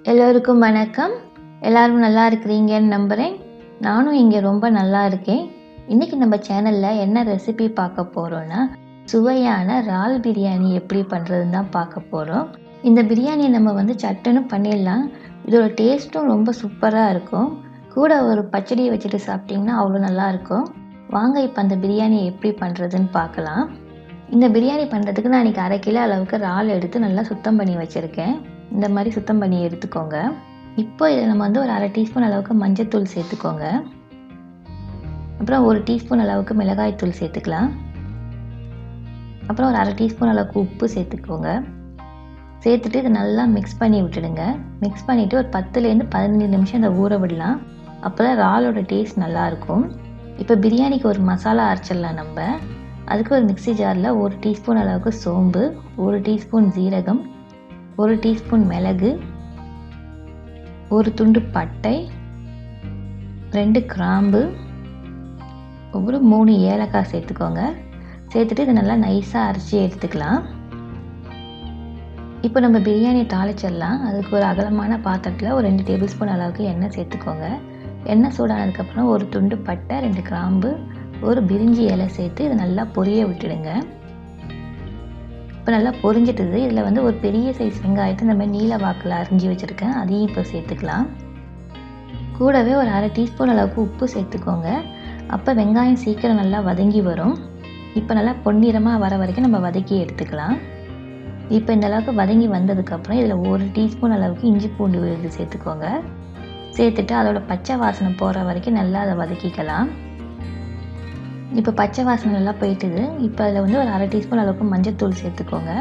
எல்லோருக்கும் வணக்கம். எல்லாரும் நல்லா இருக்கிறீங்கன்னு நம்புகிறேன். நானும் இங்கே ரொம்ப நல்லா இருக்கேன். இன்றைக்கி நம்ம சேனலில் என்ன ரெசிபி பார்க்க போகிறோன்னா, சுவையான இறால் பிரியாணி எப்படி பண்ணுறதுன்னு தான் பார்க்க போகிறோம். இந்த பிரியாணியை நம்ம சட்டுன்னு பண்ணிடலாம். இதோட டேஸ்ட்டும் ரொம்ப சூப்பராக இருக்கும். கூட ஒரு பச்சடியை வச்சுட்டு சாப்பிட்டிங்கன்னா அவ்வளோ நல்லாயிருக்கும். வாங்க இப்போ அந்த பிரியாணியை எப்படி பண்ணுறதுன்னு பார்க்கலாம். இந்த பிரியாணி பண்ணுறதுக்கு நான் இன்றைக்கி 1/2 கிலோ அளவுக்கு இறால் எடுத்து நல்லா சுத்தம் பண்ணி வச்சுருக்கேன். இந்த மாதிரி சுத்தம் பண்ணி எடுத்துக்கோங்க. இப்போ இதில் நம்ம ஒரு 1/2 டீஸ்பூன் அளவுக்கு மஞ்சள்தூள் சேர்த்துக்கோங்க. அப்புறம் 1 டீஸ்பூன் அளவுக்கு மிளகாய்த்தூள் சேர்த்துக்கலாம். அப்புறம் ஒரு 1/2 டீஸ்பூன் அளவுக்கு உப்பு சேர்த்துக்கோங்க. சேர்த்துட்டு இதை நல்லா மிக்ஸ் பண்ணி விட்டுடுங்க. மிக்ஸ் பண்ணிவிட்டு ஒரு 10லேருந்து 15 நிமிஷம் இதை ஊற விடலாம். அப்போ தான் இறாலோட டேஸ்ட் நல்லாயிருக்கும். இப்போ பிரியாணிக்கு ஒரு மசாலா அரைச்சிடலாம் நம்ம. அதுக்கு ஒரு மிக்ஸி ஜாரில் 1 டீஸ்பூன் அளவுக்கு சோம்பு, 1 டீஸ்பூன் ஜீரகம், 1 டீஸ்பூன் மிளகு, 1 துண்டு பட்டை, 2 கிராம்பு, ஒரு 3 ஏலக்காய் சேர்த்துக்கோங்க. சேர்த்துட்டு இதை நல்லா நைஸாக அரைச்சி எடுத்துக்கலாம். இப்போ நம்ம பிரியாணி தாளிச்சிடலாம். அதுக்கு ஒரு அகலமான பாத்திரத்தில் ஒரு 2 டேபிள் ஸ்பூன் அளவுக்கு எண்ணெய் சேர்த்துக்கோங்க. எண்ணெய் சூடானதுக்கப்புறம் 1 துண்டு பட்டை, 2 கிராம்பு, 1 பிரிஞ்சி இலை சேர்த்து இதை நல்லா பொரிய விட்டுடுங்க. இப்போ நல்லா பொரிஞ்சிட்டுது. இதில் ஒரு பெரிய சைஸ் வெங்காயத்தை இந்த மாதிரி நீல வாக்கில் அரிஞ்சு வச்சுருக்கேன். அதையும் இப்போ சேர்த்துக்கலாம். கூடவே ஒரு 1/2 டீஸ்பூன் அளவுக்கு உப்பு சேர்த்துக்கோங்க. அப்போ வெங்காயம் சீக்கிரம் நல்லா வதங்கி வரும். இப்போ நல்லா பொன்னிறமாக வர வரைக்கும் நம்ம வதக்கி எடுத்துக்கலாம். இப்போ இந்த அளவுக்கு வதங்கி வந்ததுக்கப்புறம் இதில் 1 டீஸ்பூன் அளவுக்கு இஞ்சி பூண்டு விழுது சேர்த்துக்கோங்க. சேர்த்துட்டு அதோட பச்சை வாசனை போகிற வரைக்கும் நல்லா அதை வதக்கிக்கலாம். இப்போ பச்சை வாசனை நல்லா போயிட்டுது. இப்போ அதில் ஒரு 1/2 டீஸ்பூன் அளவுக்கு மஞ்சள்தூள் சேர்த்துக்கோங்க.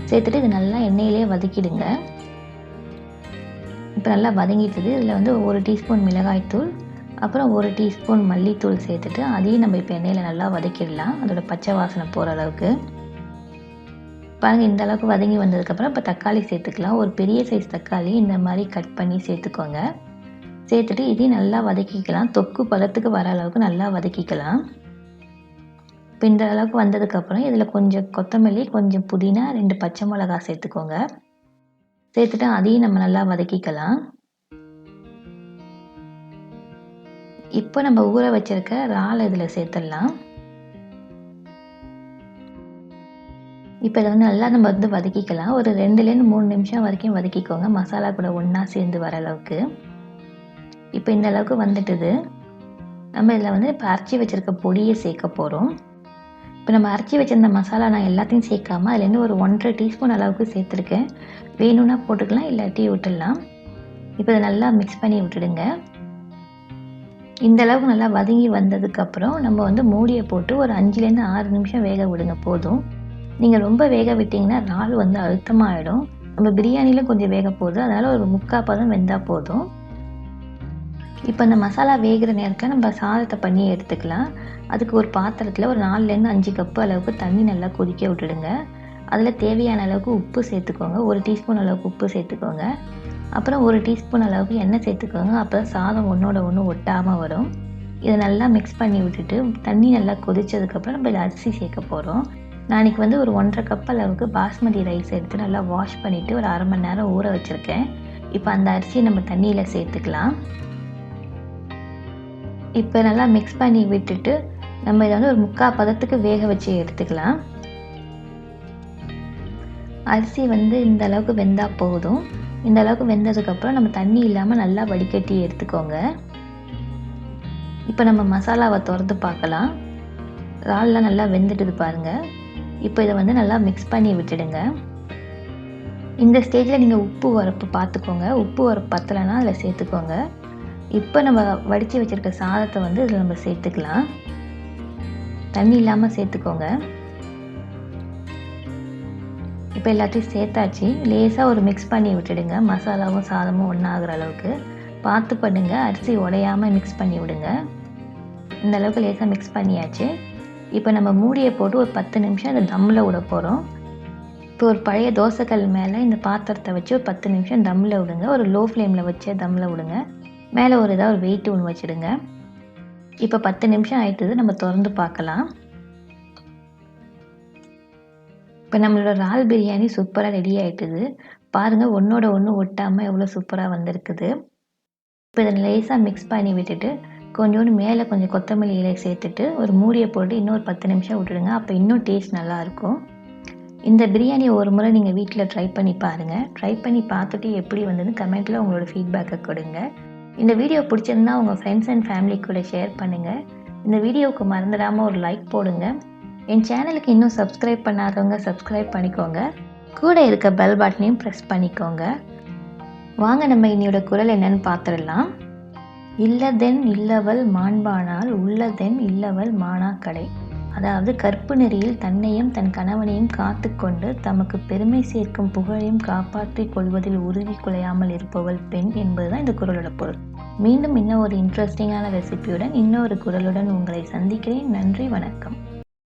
சேர்த்துட்டு இது நல்லா எண்ணெயிலே வதக்கிடுங்க. இப்போ நல்லா வதங்கிட்டுது. இதில் 1 டீஸ்பூன் மிளகாய்த்தூள், அப்புறம் 1 டீஸ்பூன் மல்லித்தூள் சேர்த்துட்டு அதையும் நம்ம இப்போ எண்ணெயில் நல்லா வதக்கிடலாம். அதோட பச்சை வாசனை போகிற அளவுக்கு. பாருங்கள், இந்த அளவுக்கு வதங்கி வந்ததுக்கப்புறம் இப்போ தக்காளி சேர்த்துக்கலாம். ஒரு பெரிய சைஸ் தக்காளி இந்த மாதிரி கட் பண்ணி சேர்த்துக்கோங்க. சேர்த்துட்டு இதையும் நல்லா வதக்கிக்கலாம். தொக்கு பதத்துக்கு வர அளவுக்கு நல்லா வதக்கிக்கலாம். இப்போ இந்த அளவுக்கு வந்ததுக்கப்புறம் இதில் கொஞ்சம் கொத்தமல்லி, கொஞ்சம் புதினா, 2 பச்சை மிளகாய் சேர்த்துக்கோங்க. சேர்த்துட்டு அதையும் நம்ம நல்லா வதக்கிக்கலாம். இப்போ நம்ம ஊற வச்சிருக்க இறால் இதில் சேர்த்துடலாம். இப்போ இதை நல்லா நம்ம வதக்கிக்கலாம். ஒரு 2லேருந்து 3 நிமிஷம் வரைக்கும் வதக்கிக்கோங்க. மசாலா கூட ஒன்றா சேர்ந்து வர அளவுக்கு. இப்போ இந்த அளவுக்கு வந்துட்டுது. நம்ம இதில் இப்போ அரைச்சி வச்சுருக்க பொடியை சேர்க்க போகிறோம். இப்போ நம்ம அரைச்சி வச்சிருந்த மசாலா நான் எல்லாத்தையும் சேர்க்காம அதுலேருந்து ஒரு 1/2 டீஸ்பூன் அளவுக்கு சேர்த்துருக்கேன். வேணும்னா போட்டுக்கலாம், இல்லாட்டி விட்டுடலாம். இப்போ இதை நல்லா மிக்ஸ் பண்ணி விட்டுடுங்க. இந்த அளவுக்கு நல்லா வதங்கி வந்ததுக்கப்புறம் நம்ம மூடியை போட்டு ஒரு 5லேருந்து 6 நிமிஷம் வேக விடுங்க போதும். நீங்கள் ரொம்ப வேக விட்டிங்கன்னா இறால் அழுத்தமாகிடும். நம்ம பிரியாணியில் கொஞ்சம் வேக போகுது, அதனால் ஒரு 3/4 பதம் வெந்தால் போதும். இப்போ இந்த மசாலா வேகிற நேரத்தில் நம்ம சாதத்தை பண்ணி எடுத்துக்கலாம். அதுக்கு ஒரு பாத்திரத்தில் ஒரு 4லேருந்து 5 கப்பு அளவுக்கு தண்ணி நல்லா கொதிக்க விட்டுடுங்க. அதில் தேவையான அளவுக்கு உப்பு சேர்த்துக்கோங்க. 1 டீஸ்பூன் அளவுக்கு உப்பு சேர்த்துக்கோங்க. அப்புறம் 1 டீஸ்பூன் அளவுக்கு எண்ணெய் சேர்த்துக்கோங்க. அப்போ தான் சாதம் ஒன்றோட ஒன்று ஒட்டாமல் வரும். இதை நல்லா மிக்ஸ் பண்ணி விட்டுட்டு தண்ணி நல்லா கொதித்ததுக்கப்புறம் நம்ம இதில் அரிசி சேர்க்க போகிறோம். நான் இன்றைக்கி ஒரு 1/2 கப் அளவுக்கு பாஸ்மதி ரைஸ் எடுத்து நல்லா வாஷ் பண்ணிவிட்டு ஒரு 1/2 மணி நேரம் ஊற வச்சுருக்கேன். இப்போ அந்த அரிசியை நம்ம தண்ணியில் சேர்த்துக்கலாம். இப்போ நல்லா மிக்ஸ் பண்ணி விட்டுட்டு நம்ம இதை ஒரு 3/4 பதத்துக்கு வேக வச்சு எடுத்துக்கலாம். அரிசி இந்த அளவுக்கு வெந்தால் போதும். இந்த அளவுக்கு வெந்ததுக்கப்புறம் நம்ம தண்ணி இல்லாமல் நல்லா வடிகட்டி எடுத்துக்கோங்க. இப்போ நம்ம மசாலாவை திறந்து பார்க்கலாம். இறால்லாம் நல்லா வெந்துட்டுது பாருங்கள். இப்போ இதை நல்லா மிக்ஸ் பண்ணி விட்டுடுங்க. இந்த ஸ்டேஜில் நீங்கள் உப்பு உரப்பு பார்த்துக்கோங்க. உப்பு உரப்பு பத்தலைன்னா அதில் சேர்த்துக்கோங்க. இப்போ நம்ம வடித்து வச்சுருக்க சாதத்தை இதில் நம்ம சேர்த்துக்கலாம். தண்ணி இல்லாமல் சேர்த்துக்கோங்க. இப்போ எல்லாத்தையும் சேர்த்தாச்சு. லேசாக ஒரு மிக்ஸ் பண்ணி விட்டுடுங்க. மசாலாவும் சாதமும் ஒன்றாகிற அளவுக்கு பார்த்து பண்ணுங்க. அரிசி உடையாமல் மிக்ஸ் பண்ணி விடுங்க. இந்த அளவுக்கு லேசாக மிக்ஸ் பண்ணியாச்சு. இப்போ நம்ம மூடியை போட்டு ஒரு 10 நிமிஷம் அதை தம்மில் விட போகிறோம். இப்போ ஒரு பழைய தோசைக்கல் மேலே இந்த பாத்திரத்தை வச்சு ஒரு 10 நிமிஷம் தம்மில் விடுங்க. ஒரு லோ ஃப்ளேமில் வச்சு தம்மில் விடுங்க. மேலே ஏதாவது ஒரு வெயிட் ஒன்று வச்சுடுங்க. இப்போ 10 நிமிஷம் ஆயிட்டுது. நம்ம திறந்து பார்க்கலாம். இப்போ நம்மளோட இறால் பிரியாணி சூப்பராக ரெடி ஆகிட்டுது. பாருங்கள் ஒன்றோட ஒன்று ஒட்டாமல் எவ்வளோ சூப்பராக வந்திருக்குது. இப்போ இதை லேசாக மிக்ஸ் பண்ணி விட்டுட்டு கொஞ்சோண்டு மேலே கொஞ்சம் கொத்தமல்லி இலை சேர்த்துட்டு ஒரு மூடியை போட்டு இன்னொரு 10 நிமிஷம் விட்டுடுங்க. அப்போ இன்னும் டேஸ்ட் நல்லாயிருக்கும். இந்த பிரியாணி ஒரு முறை நீங்கள் வீட்டில் ட்ரை பண்ணி பாருங்கள். ட்ரை பண்ணி பார்த்துட்டு எப்படி வந்ததுன்னு கமெண்ட்டில் உங்களோட ஃபீட்பேக்கை கொடுங்க. இந்த வீடியோ பிடிச்சிருந்தா உங்கள் ஃப்ரெண்ட்ஸ் அண்ட் ஃபேமிலி கூட ஷேர் பண்ணுங்கள். இந்த வீடியோவுக்கு மறந்துடாமல் ஒரு லைக் போடுங்க. என் சேனலுக்கு இன்னும் சப்ஸ்கிரைப் பண்ணாதவங்க சப்ஸ்கிரைப் பண்ணிக்கோங்க. கூட இருக்க பெல் பட்டனையும் ப்ரெஸ் பண்ணிக்கோங்க. வாங்க நம்ம இன்னையோட குரல் என்னன்னு பார்த்துடலாம். இல்லதென் இல்லவள் மாண்பானால் உள்ளதென் இல்லவள் மானா கடை. அதாவது கற்பு நெறியில் தன்னையும் தன் கணவனையும் காத்து கொண்டு தமக்கு பெருமை சேர்க்கும் புகழையும் காப்பாற்றிக் கொள்வதில் உறுதி குலையாமல் இருப்பவள் பெண் என்பதுதான் இந்த குரலோட பொருள். மீண்டும் இன்னும் ஒரு இன்ட்ரெஸ்டிங்கான ரெசிபியுடன் இன்னொரு குரலுடன் உங்களை சந்திக்கிறேன். நன்றி, வணக்கம்.